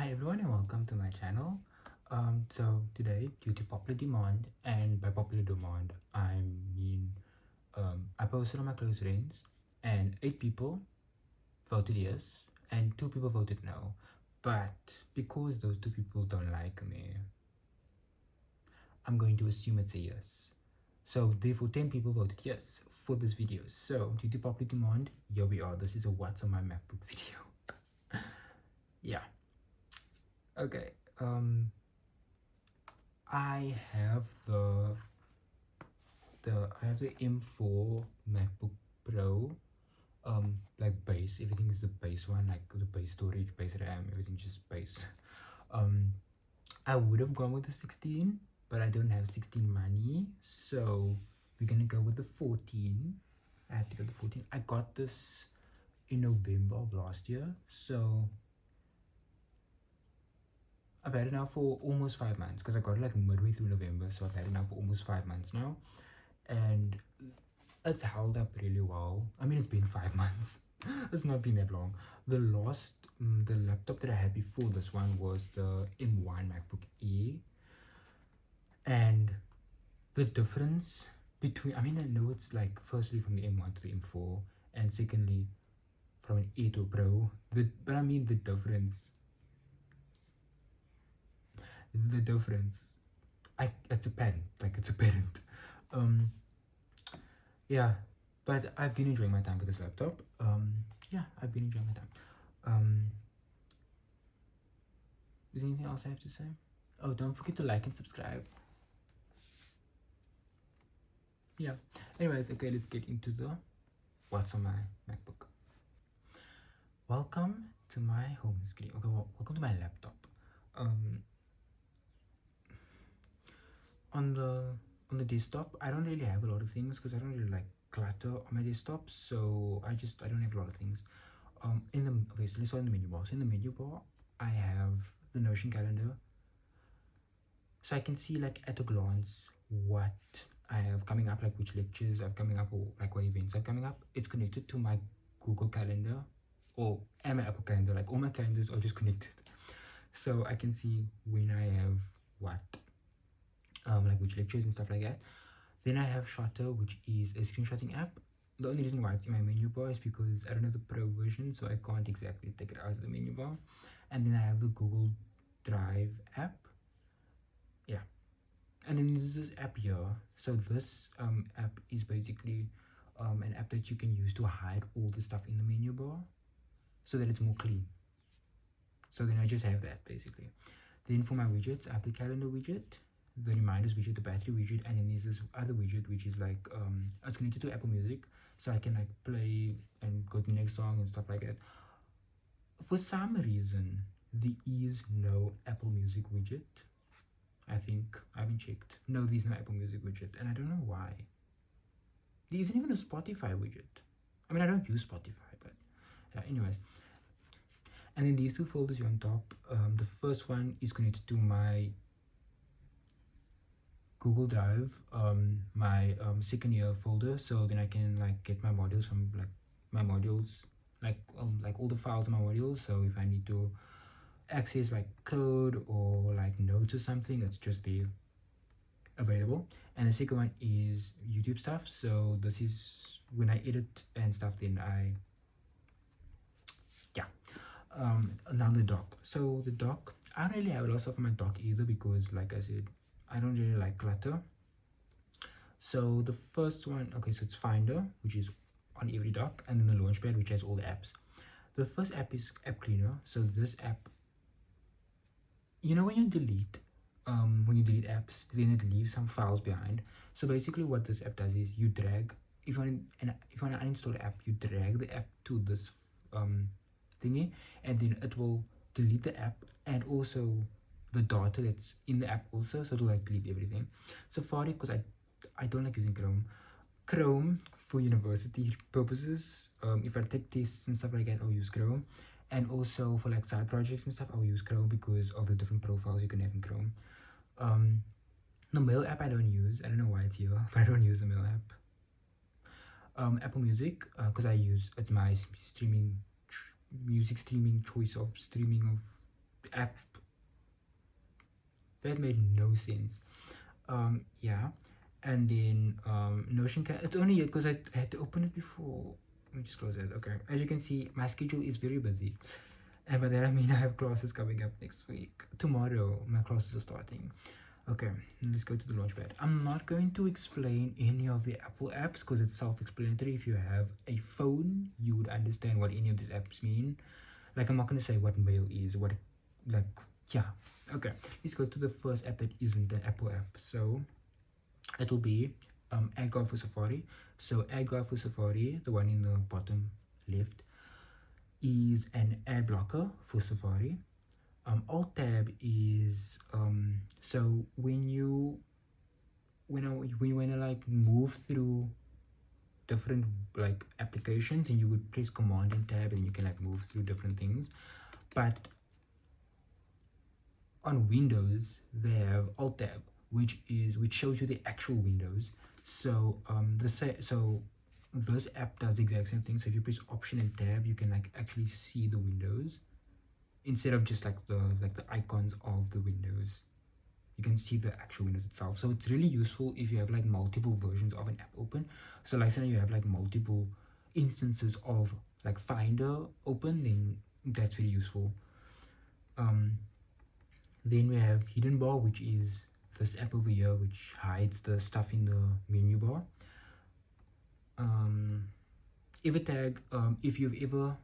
Hi everyone and welcome to my channel. So today, due to popular demand, and by popular demand I mean I posted on my close friends and 8 people voted yes and 2 people voted no. But because those 2 people don't like me, I'm going to assume it's a yes. So therefore 10 people voted yes for this video. So due to popular demand, here we are. This is a what's on my MacBook video. Yeah. Okay. I have the M4 MacBook Pro, like base. Everything is the base one, like the base storage, base RAM, everything just base. um I would have gone with the 16, but I don't have 16 money, so we're gonna go with the 14. I had to go with the 14. I got this in November of last year, so I've had it now for almost 5 months, because I got it like midway through November, so I've had it now for almost 5 months now, and it's held up really well. I mean, it's been 5 months. It's not been that long. The laptop that I had before this one was the M1 MacBook Air, and the difference between, I mean, I know it's like firstly from the M1 to the M4, and secondly from an Air to a Pro. But I mean the difference. It's apparent. Like it's apparent. Um, yeah, but I've been enjoying my time with this laptop. Yeah, I've been enjoying my time. Is there anything else I have to say? Oh, don't forget to like and subscribe. Yeah. Anyways, okay, let's get into the what's on my MacBook. Welcome to my home screen. Okay, well, welcome to my laptop. On the desktop, I don't really have a lot of things because I don't really like clutter on my desktop, so I don't have a lot of things. Okay, so let's start in the menu bar. So in the menu bar, I have the Notion calendar, so I can see like at a glance what I have coming up, like which lectures are coming up, or like what events are coming up. It's connected to my Google Calendar and my Apple Calendar. Like all my calendars are just connected, so I can see when I have what, like which lectures and stuff like that. Then I have Shutter, which is a screenshotting app. The only reason why it's in my menu bar is because I don't have the Pro version, so I can't exactly take it out of the menu bar. And then I have the Google Drive app. Yeah. And then there's this app here. So this app is basically an app that you can use to hide all the stuff in the menu bar so that it's more clean. So then I just have that basically. Then for my widgets, I have the calendar widget, the reminders widget, the battery widget, and then there's this other widget which is like it's connected to Apple Music, so I can like play and go to the next song and stuff like that. For some reason, there is no Apple Music widget. I think I haven't checked. No, there's no Apple Music widget, and I don't know why. There isn't even a Spotify widget. I mean, I don't use Spotify, but yeah, anyways. And then these two folders here on top, the first one is connected to my Google Drive, my second year folder, so then I can like get my modules from like my modules, like all the files in my modules. So if I need to access like code or like notes or something, it's just there available. And the second one is YouTube stuff. So this is when I edit and stuff, then now the dock. So the dock, I don't really have a lot of stuff on my dock either, because like I said, I don't really like clutter. So the first one, okay, so it's Finder, which is on every dock, and then the Launchpad, which has all the apps. The first app is App Cleaner. So this app, you know, when you delete apps, then it leaves some files behind. So basically what this app does is you drag, if you want to uninstall the app, you drag the app to this thingy, and then it will delete the app and also the data that's in the app also, so it'll like delete everything. Safari, because I don't like using Chrome for university purposes. If I take tests and stuff like that, I'll use Chrome, and also for like side projects and stuff, I'll use Chrome because of the different profiles you can have in Chrome. The Mail app I don't use. I don't know why it's here, but I don't use the Mail app. Apple Music, because it's my music streaming choice of streaming of app that made no sense. Yeah, and then Notion can, it's only because I had to open it before. Let me just close it. Okay, as you can see, my schedule is very busy, and by that I mean I have classes coming up next week. Tomorrow my classes are starting. Okay, let's go to the launchpad. I'm not going to explain any of the Apple apps because it's self-explanatory. If you have a phone, you would understand what any of these apps mean. Like, I'm not going to say what mail is, what, like, yeah. Okay, let's go to the first app that isn't an Apple app. So it will be Ad Guard for Safari. So Ad Guard for Safari, the one in the bottom left, is an ad blocker for Safari. Alt tab is so when you when you wanna like move through different like applications, and you would press command and tab and you can like move through different things. But on Windows they have Alt tab, which shows you the actual windows. So this app does the exact same thing. So if you press option and tab, you can like actually see the windows instead of just like the icons of the windows. You can see the actual windows itself. So it's really useful if you have like multiple versions of an app open. So like say you have like multiple instances of like Finder open, then that's really useful. Then we have Hidden Bar, which is this app over here, which hides the stuff in the menu bar. Evertag, if you've ever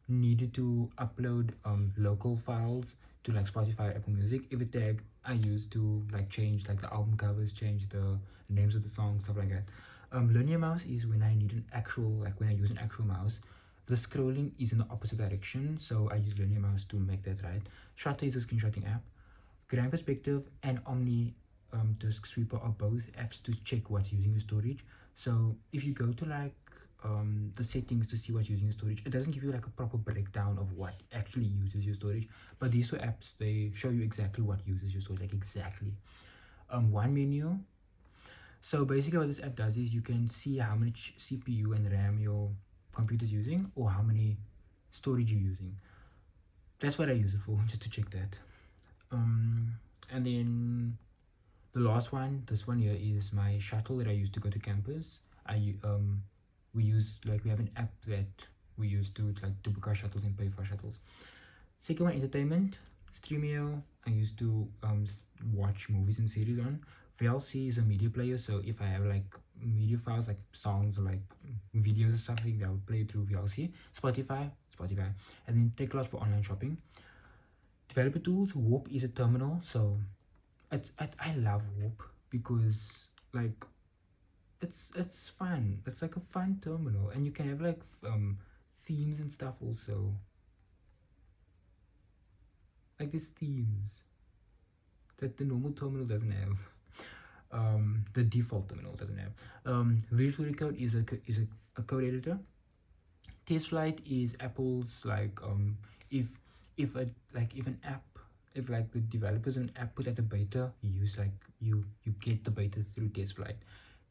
needed to upload local files to like Spotify or Apple Music, Evertag I use to like change like the album covers, change the names of the songs, stuff like that. Linear mouse is when I need an actual, like when I use an actual mouse. The scrolling is in the opposite direction, so I use linear mouse to make that right. Shutter is a screenshotting app. Grand Perspective and Omni Disk Sweeper are both apps to check what's using your storage. So if you go to like the settings to see what's using your storage, it doesn't give you like a proper breakdown of what actually uses your storage, but these two apps, they show you exactly what uses your storage, like exactly. One menu. So basically what this app does is you can see how much CPU and RAM your computer's using, or how many storage you're using. That's what I use it for, just to check that. And then the last one, this one here, is my shuttle that I use to go to campus. We have an app that we use to book our shuttles and pay for our shuttles. Second one, entertainment. Streamio, I used to watch movies and series on. VLC is a media player, so if I have like media files like songs or like videos or something, that I would play through VLC. Spotify, and then Takealot for online shopping. Developer tools, Warp is a terminal, so I love Warp because like it's fun. It's like a fun terminal, and you can have like themes and stuff also. Like these themes that the normal terminal doesn't have. The default terminal doesn't have. Visual Code is a code editor. TestFlight is Apple's like if the developers of an app put out a beta, you get the beta through TestFlight.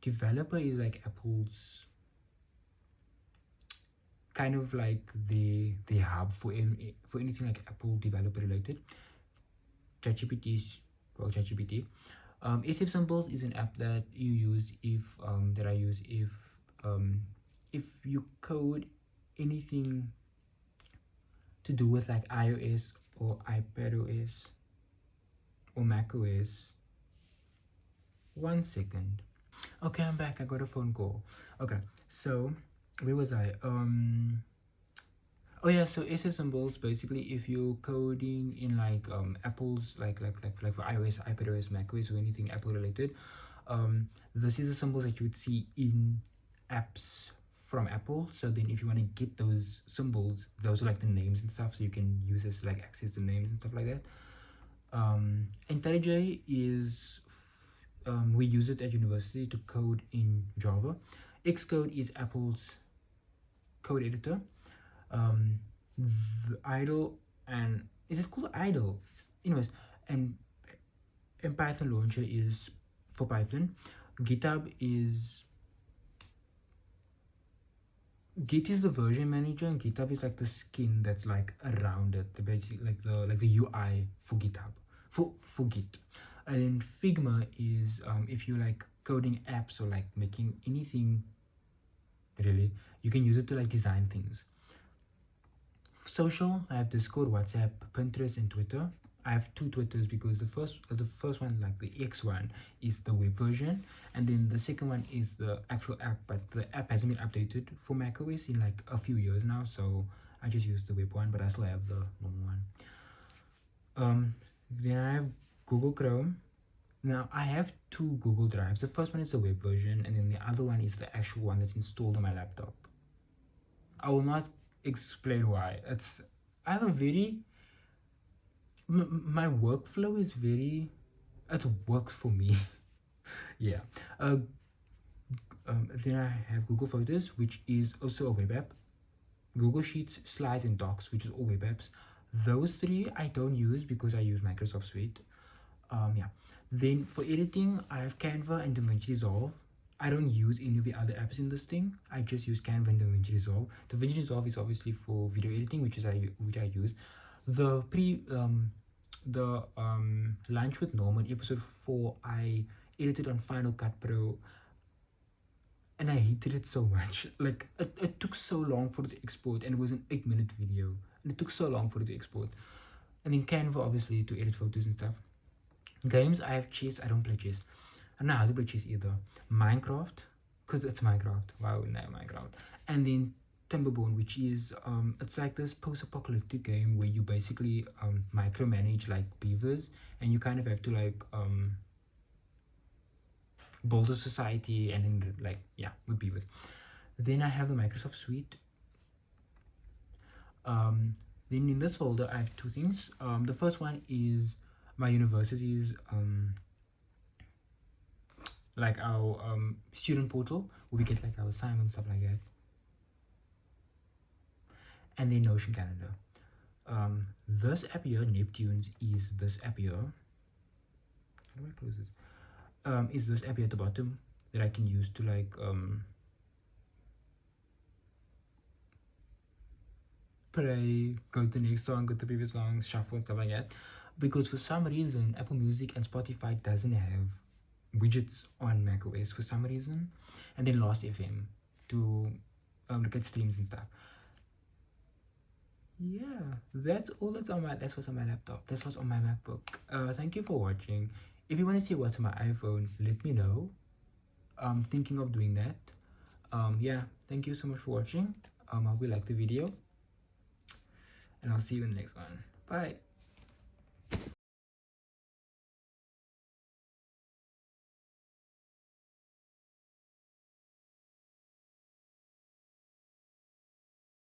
Developer is like Apple's kind of like the hub for anything like Apple developer related. ChatGPT. SF Symbols is an app that you use if you code anything to do with like iOS or iPadOS or macOS. 1 second. Okay, I'm back. I got a phone call. Okay, so where was I? Oh yeah, so SF Symbols, basically if you're coding in like Apple's like for iOS, iPadOS, macOS, or anything Apple related, this is the symbols that you would see in apps from Apple. So then if you want to get those symbols, those are like the names and stuff, so you can use this to like access the names and stuff like that. IntelliJ is we use it at university to code in Java. Xcode is Apple's code editor. The idle, and is it called idle? Anyways, and Python launcher is for Python. GitHub is Git is the version manager, and GitHub is like the skin that's like around it, the basic like the UI for GitHub, for Git. And then Figma is if you like coding apps or like making anything really, you can use it to like design things. Social, I have Discord, WhatsApp, Pinterest, and Twitter. I have two Twitters because the first one, like the X one, is the web version, and then the second one is the actual app. But the app hasn't been updated for macOS in like a few years now, so I just use the web one, but I still have the normal one. Then I have Google Chrome. Now I have two Google Drives. The first one is the web version, and then the other one is the actual one that's installed on my laptop. I will not explain why. I have a very my workflow is very, it works for me. Yeah. Then I have Google Photos, which is also a web app. Google Sheets, Slides, and Docs, which is all web apps. Those three I don't use because I use Microsoft Suite. Yeah. Then for editing, I have Canva and DaVinci Resolve. I don't use any of the other apps in this thing. I just use Canva and DaVinci Resolve. DaVinci Resolve is obviously for video editing, which I use. The Lunch with Norman episode 4, I edited on Final Cut Pro, and I hated it so much. Like it took so long for it to export, and it was an 8-minute video, and it took so long for it to export. And then Canva, obviously, to edit photos and stuff. Games, I have chess. I don't play chess. I don't know how to play chess either. Minecraft, because it's Minecraft. Wow, no, Minecraft. And then Timberborn, which is it's like this post-apocalyptic game where you basically micromanage like beavers, and you kind of have to like build a society, and then like, yeah, with beavers. Then I have the Microsoft Suite. Then in this folder I have two things. The first one is my university's like our student portal, where we get like our assignments, stuff like that. And then Notion calendar. This app here, Neptunes, is this app here. How do I close this? Is this app here at the bottom that I can use to like play, go to the next song, go to the previous song, shuffle and stuff like that. Because for some reason, Apple Music and Spotify doesn't have widgets on macOS for some reason. And then Last.fm to look at streams and stuff. Yeah, that's all that's what's on my laptop. That's what's on my MacBook. Thank you for watching. If you want to see what's on my iPhone, let me know. I'm thinking of doing that. Yeah, thank you so much for watching. I hope you liked the video, and I'll see you in the next one. Bye.